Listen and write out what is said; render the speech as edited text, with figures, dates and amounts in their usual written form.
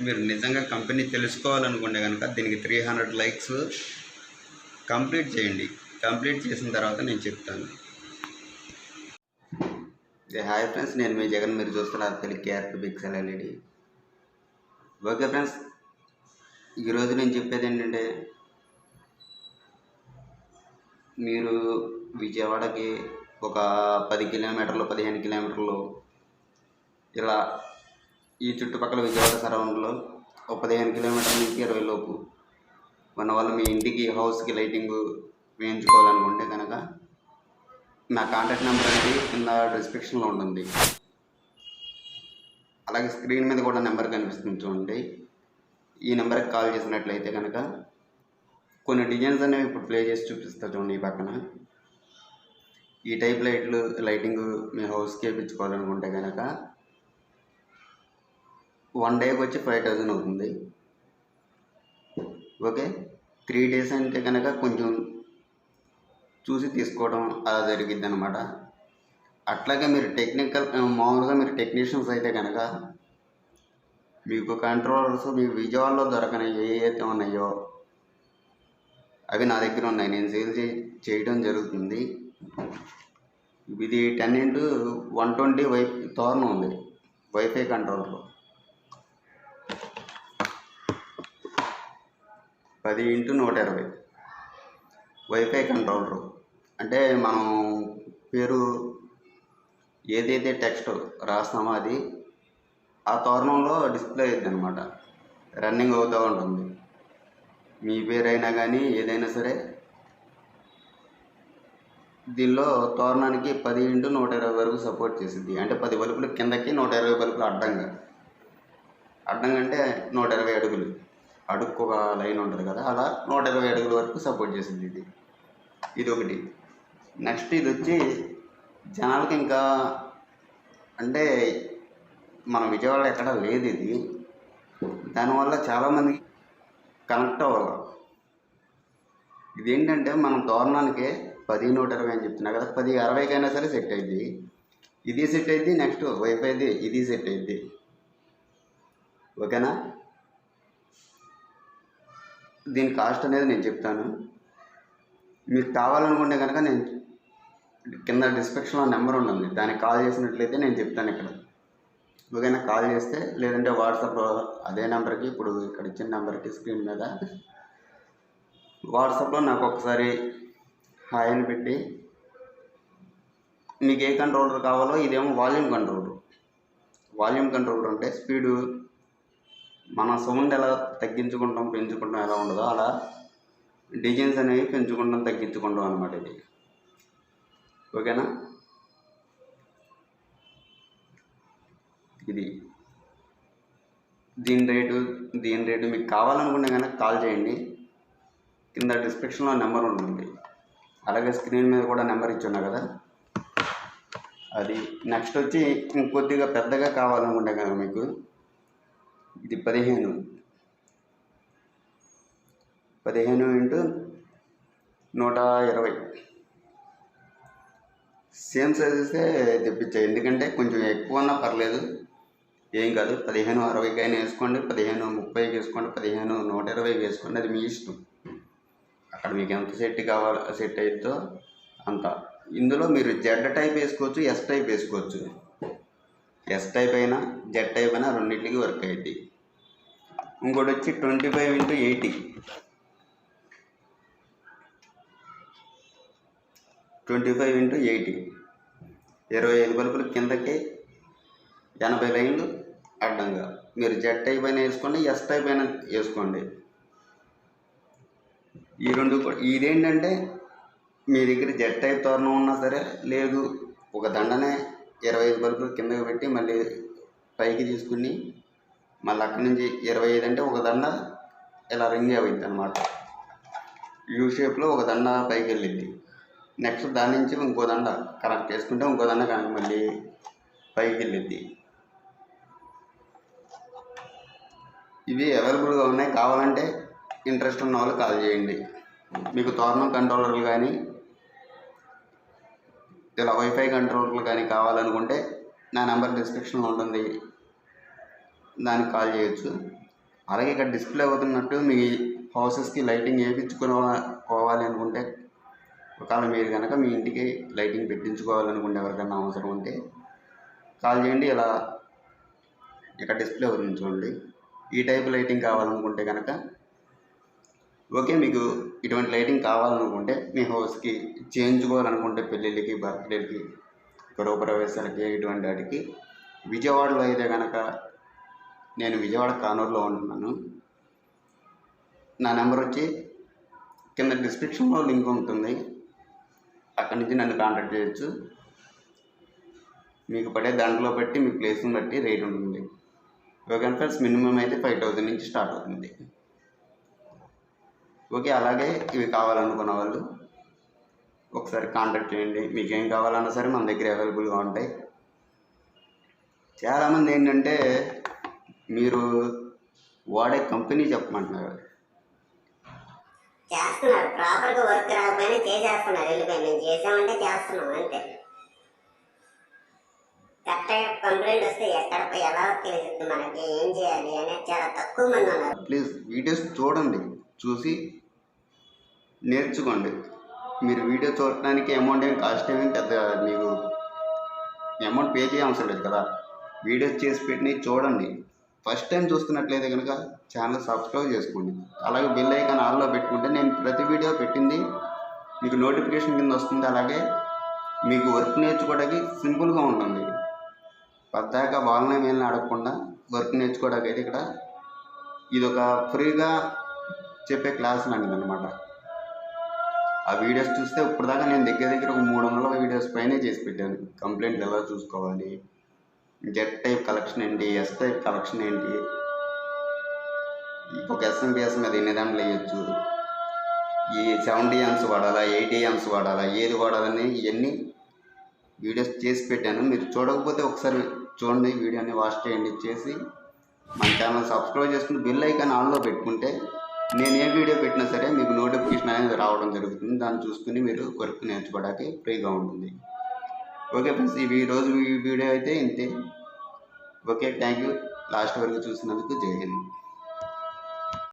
మీరు నిజంగా కంపెనీ తెలుసుకోవాలనుకుంటే కనుక దీనికి 300 లైక్స్ కంప్లీట్ చేయండి. కంప్లీట్ చేసిన తర్వాత నేను చెప్తాను. హాయ్ ఫ్రెండ్స్, నేను మీ జగన్. మీరు చూస్తున్నారు Telugu KRP pixel LED. Okay friends, ఈరోజు నేను చెప్పేది ఏంటంటే, మీరు విజయవాడకి ఒక 10 కిలోమీటర్లు 15 కిలోమీటర్లు ఇలా ఈ చుట్టుపక్కల విజయవాడ సరౌండ్లో ఒక 15 కిలోమీటర్ల నుంచి 20 లోపు మన వాళ్ళు మీ ఇంటికి హౌస్కి లైటింగ్ వేయించుకోవాలనుకుంటే కనుక నా కాంటాక్ట్ నెంబర్ అనేది కింద డిస్క్రిప్షన్లో ఉంటుంది. అలాగే స్క్రీన్ మీద కూడా నెంబర్ కనిపిస్తుంది చూడండి. ఈ నెంబర్కి కాల్ చేసినట్లయితే కనుక కొన్ని డిజైన్స్ అనేవి ఇప్పుడు ప్లే చేసి చూపిస్తా చూడండి. ఈ పక్కన ఈ టైప్ లైటింగ్ మీ హౌస్కి వేయించుకోవాలనుకుంటే కనుక 1 డేకి వచ్చి 5000 అవుతుంది. ఓకే, 3 డేస్ అంటే కనుక కొంచెం చూసి తీసుకోవడం అలా జరిగిద్ది అనమాట. అట్లాగే మీరు మామూలుగా మీరు టెక్నీషియన్స్ అయితే కనుక మీకు కంట్రోలర్స్ మీకు విజయవాడలో దొరకని ఏవైతే ఉన్నాయో అవి నా దగ్గర ఉన్నాయి. నేను సేల్ చేయడం జరుగుతుంది. ఇది 10x120 తోరణం ఉంది, wifi controller. 10x120 wifi controller. అంటే మనం పేరు ఏదైతే టెక్స్ట్ రాస్తామో అది ఆ తోరణంలో డిస్ప్లే అయ్యిద్ది అనమాట. రన్నింగ్ అవుతూ ఉంటుంది. మీ పేరైనా కానీ ఏదైనా సరే దీనిలో తోరణానికి 10x120 వరకు సపోర్ట్ చేసిద్ది. అంటే 10 బల్బులు కిందకి, 120 బల్బులు అడ్డంగా అంటే 120 అడుగులు అడుక్కు ఒక లైన్ ఉంటుంది కదా, అలా 120 అడుగుల వరకు సపోర్ట్ చేసింది ఇది ఒకటి. నెక్స్ట్ ఇది వచ్చి జనాలకి ఇంకా అంటే మన విజయవాడలో ఎక్కడ లేదు ఇది. దానివల్ల చాలామంది కనెక్ట్ అవ్వాలి. ఇదేంటంటే మనం తోరణానికి 10x120 అని చెప్తున్నా కదా, 10x60 సరే సెట్ అయ్యిద్ది. ఇది సెట్ అయ్యిద్ది. నెక్స్ట్ వైఫైది ఇది సెట్ అయ్యిద్ది. ఓకేనా? దీని కాస్ట్ అనేది నేను చెప్తాను. మీకు కావాలనుకుంటే కనుక నేను కింద డిస్క్రిప్షన్లో నెంబర్ ఉంటుంది, దానికి కాల్ చేసినట్లయితే నేను చెప్తాను ఇక్కడ. ఓకేనా? కాల్ చేస్తే, లేదంటే వాట్సాప్లో అదే నెంబర్కి, ఇప్పుడు ఇక్కడ ఇచ్చిన నెంబర్కి స్క్రీన్ మీద వాట్సాప్లో నాకు ఒకసారి హాయ్ అని పెట్టి మీకు ఏ కంట్రోలర్ కావాలో, ఇదేమో వాల్యూమ్ కంట్రోలర్ అంటే స్పీడు మన సౌండ్ ఎలా తగ్గించుకుంటాం పెంచుకుంటాం ఎలా ఉండదో అలా డిజైన్స్ అనేవి పెంచుకుంటాం తగ్గించుకుంటాం అనమాట ఇది. ఓకేనా? ఇది దీని రేటు మీకు కావాలనుకుంటే కనుక కాల్ చేయండి. కింద డిస్క్రిప్షన్లో నెంబర్ ఉంటుంది, అలాగే స్క్రీన్ మీద కూడా నెంబర్ ఇచ్చున్నా కదా అది. నెక్స్ట్ వచ్చి ఇంకొద్దిగా పెద్దగా కావాలనుకుంటే కనుక మీకు ఇది 15x120 సేమ్ సైజెసే తెప్పించాయి. ఎందుకంటే కొంచెం ఎక్కువ ఉన్నా పర్లేదు, ఏం కాదు. 15x60 అయినా వేసుకోండి, 15x30 వేసుకోండి, 15x120 వేసుకోండి, అది మీ ఇష్టం. అక్కడ మీకు ఎంత సెట్ అయిద్దో అంత. ఇందులో మీరు జెడ్ టైప్ వేసుకోవచ్చు, ఎస్ టైప్ వేసుకోవచ్చు. ఎస్ టైప్ అయినా జెడ్ టైప్ అయినా రెండింటికి వర్క్ అయ్యిద్ది. ఇంకోటి వచ్చి 25x80 25 బల్బులు కిందకి, 80 లైన్లు అడ్డంగా. మీరు జెడ్ టైప్ అయినా వేసుకోండి, ఎస్ టైప్ అయినా వేసుకోండి. ఈ రెండు ఇదేంటంటే మీ దగ్గర జెడ్ టైప్ తోరణం ఉన్నా సరే, లేదు ఒక దండనే 25 బల్బులు కిందకి పెట్టి మళ్ళీ పైకి తీసుకుని మళ్ళీ అక్కడి నుంచి 25 అంటే ఒక దండ ఇలా రింగ్ అవుద్ది అనమాట. యూ షేప్లో ఒక దండ పైకి వెళ్ళిద్ది. నెక్స్ట్ దాని నుంచి ఇంకో దండ కనెక్ట్ చేసుకుంటే ఇంకో దండ కనుక మళ్ళీ పైకి వెళ్ళిద్ది. ఇవి అవైలబుల్గా ఉన్నాయి. కావాలంటే ఇంట్రెస్ట్ ఉన్న వాళ్ళు కాల్ చేయండి. మీకు తోరణం కంట్రోలర్లు కానీ ఇలా వైఫై కంట్రోలర్లు కానీ కావాలనుకుంటే నా నెంబర్ డిస్క్రిప్షన్లో ఉంటుంది, దానికి కాల్ చేయొచ్చు. అలాగే ఇక్కడ డిస్ప్లే అవుతున్నట్టు మీ హౌసెస్కి లైటింగ్ వేయించుకోవాలి అనుకుంటే, ఒకవేళ మీరు కనుక మీ ఇంటికి లైటింగ్ పెట్టించుకోవాలనుకుంటే ఎవరికైనా అవసరం ఉంటే కాల్ చేయండి. ఇలా ఇక్కడ డిస్ప్లే అవుతుంది చూడండి. ఈ టైప్ లైటింగ్ కావాలనుకుంటే కనుక ఓకే, మీకు ఇటువంటి లైటింగ్ కావాలనుకుంటే మీ హౌస్కి చేయించుకోవాలనుకుంటే పెళ్ళిళ్ళకి, బర్త్డేలకి, గృహప్రవేశాలకి, ఇటువంటి వాటికి విజయవాడలో అయితే కనుక నేను విజయవాడ కానూరులో ఉంటున్నాను. నా నెంబర్ వచ్చి కింద డిస్క్రిప్షన్లో లింక్ ఉంటుంది, అక్కడి నుంచి నన్ను కాంటాక్ట్ చేయొచ్చు. మీకు పడే దాంట్లో బట్టి మీ ప్లేస్ని బట్టి రేట్ ఉంటుంది. ఓకే ఫ్రెండ్స్, మినిమం అయితే 5000 నుంచి స్టార్ట్ అవుతుంది. ఓకే, అలాగే ఇవి కావాలనుకున్న వాళ్ళు ఒకసారి కాంటాక్ట్ చేయండి. మీకు ఏం కావాలన్నా సరే మన దగ్గర అవైలబుల్గా ఉంటాయి. చాలామంది ఏంటంటే మీరు వాడే కంపెనీ చెప్పమంటున్నారు. చేస్తున్నారు ప్రాపర్గా వర్క్ రాకపోయినా చేసేస్తున్నారు. వెళ్ళిపోయి మేము చేసామంటే చేస్తున్నాం అంతే. కరెక్ట్ కంప్లైంట్ వస్తే ఎక్కడ పోయి ఎలా తెలిసింది మనకి ఏం చేయాలి అనేది చాలా తక్కువ మంది ఉన్నారు. ప్లీజ్ వీడియోస్ చూడండి, చూసి నేర్చుకోండి. మీరు వీడియో చూడటానికి అమౌంట్ ఏం కాస్ట్ ఏమి పెద్ద మీకు అమౌంట్ పే చేయ అవసరం లేదు కదా. వీడియోస్ చేసి పెట్టి చూడండి. ఫస్ట్ టైం చూస్తున్నట్లయితే కనుక ఛానల్ సబ్స్క్రైబ్ చేసుకోండి. అలాగే బెల్ ఐకాన్ ఆన్లో పెట్టుకుంటే నేను ప్రతి వీడియో పెట్టింది మీకు నోటిఫికేషన్ కింద వస్తుంది. అలాగే మీకు వర్క్ నేర్చుకోవడానికి సింపుల్గా ఉంటుంది. పద్దాక వాళ్ళని వీళ్ళని అడగకుండా వర్క్ నేర్చుకోవడానికి అయితే ఇక్కడ ఇది ఒక ఫ్రీగా చెప్పే క్లాస్ లాంటిది అనమాట. ఆ వీడియోస్ చూస్తే ఇప్పటిదాకా నేను దగ్గర ఒక 300 వీడియోస్ పైనే చేసి పెట్టాను. కంప్లైంట్లు ఎలా చూసుకోవాలి, జెడ్ టైప్ కలెక్షన్ ఏంటి, ఎస్ టైప్ కలెక్షన్ ఏంటి, ఒక ఎస్ఎంబిఎస్ మీద ఎన్ని దాంట్లో వేయచ్చు, ఈ 70 amps వాడాలా, 80 amps వాడాలా, ఏది వాడాలని ఇవన్నీ వీడియోస్ చేసి పెట్టాను. మీరు చూడకపోతే ఒకసారి చూడండి, వీడియోని వాచ్ చేయండి. చేసి మన ఛానల్ సబ్స్క్రైబ్ చేసుకుని బెల్ ఐకాన్ ఆన్లో పెట్టుకుంటే నేను ఏ వీడియో పెట్టినా సరే మీకు నోటిఫికేషన్ అనేది రావడం జరుగుతుంది. దాన్ని చూసుకుని మీరు వర్క్ నేర్చుకోవడానికి ఫ్రీగా ఉంటుంది. ఓకే ఫ్రెండ్స్, ఈ రోజు ఈ వీడియో అయితే ఇంతే. ఓకే, థ్యాంక్ యూ లాస్ట్ వరకు చూసినందుకు. జై హింద్.